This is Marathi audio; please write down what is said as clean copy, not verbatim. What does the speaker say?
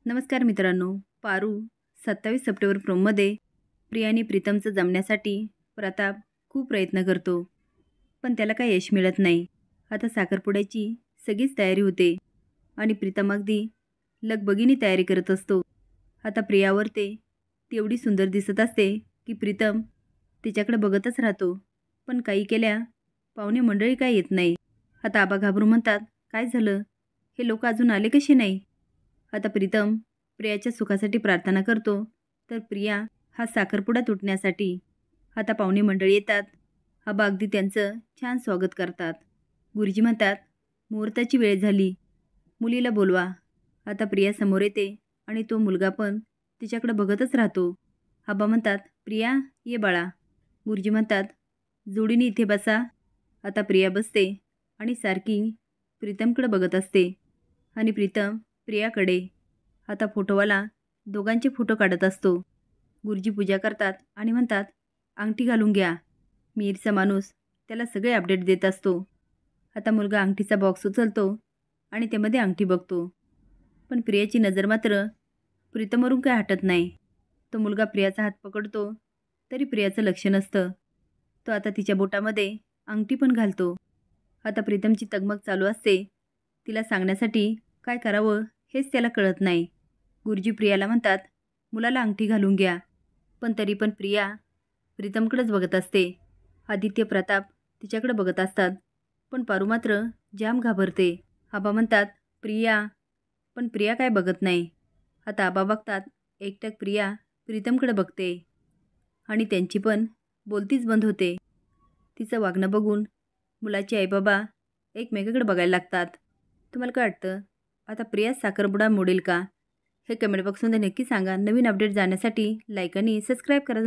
नमस्कार मित्रांनो. पारू 27 सप्टेंबर प्रोममध्ये प्रिया आणि प्रीतमचं जमण्यासाठी प्रताप खूप प्रयत्न करतो, पण त्याला काही यश मिळत नाही. आता साखरपुड्याची सगळीच तयारी होते आणि प्रीतम अगदी लगबगीने तयारी करत असतो. आता प्रियावर ती एवढी सुंदर दिसत असते की प्रीतम तिच्याकडे बघतच राहतो. पण काही केल्या पाहुणे मंडळी काय येत नाही. आता आबा घाबरून म्हणतात, काय झालं? हे लोक अजून आले कसे नाही? आता प्रीतम प्रियाच्या सुखासाठी प्रार्थना करतो, तर प्रिया हा साखरपुडा तुटण्यासाठी. आता पाहुणे मंडळी येतात. आबा अगदी त्यांचं छान स्वागत करतात. गुरुजी म्हणतात, मुहूर्ताची वेळ झाली, मुलीला बोलवा. आता प्रिया समोर येते आणि तो मुलगा पण तिच्याकडे बघतच राहतो. आबा म्हणतात, प्रिया ये बाळा. गुरुजी म्हणतात, जोडीने इथे बसा. आता प्रिया बसते आणि सारखी प्रीतमकडे बघत असते आणि प्रीतम प्रियाकडे. आता फोटोवाला दोघांचे फोटो काढत असतो. गुरुजी पूजा करतात आणि म्हणतात, अंगठी घालून घ्या. मीरचा माणूस त्याला सगळे अपडेट देत असतो. आता मुलगा अंगठीचा बॉक्स उचलतो आणि त्यामध्ये अंगठी बघतो, पण प्रियाची नजर मात्र प्रीतमवरून काय हटत नाही. तो मुलगा प्रियाचा हात पकडतो, तरी प्रियाचं लक्ष नसतं. तो आता तिच्या बोटामध्ये अंगठी पण घालतो. आता प्रीतमची तगमग चालू असते. तिला सांगण्यासाठी काय करावं हेच त्याला कळत नाही. गुरुजी प्रियाला म्हणतात, मुलाला अंगठी घालून घ्या. पण तरी पण प्रिया प्रीतमकडेच बघत असते. आदित्य प्रताप तिच्याकडे बघत असतात, पण पारू मात्र जाम घाबरते. आबा म्हणतात, प्रिया. पण प्रिया काय बघत नाही. आता आबा बघतात, एकटक प्रिया प्रीतमकडे बघते आणि त्यांची पण बोलतीच बंद होते. तिचं वागणं बघून मुलाचे आईबाबा एकमेकाकडे बघायला लागतात. तुम्हाला काय वाटतं? आता प्रिया साखरपुडा मोडेल का? हे कमेंट बॉक्समध्ये नक्की सांगा. नवीन अपडेट जाण्यासाठी लाईक आणि सबस्क्राईब करा.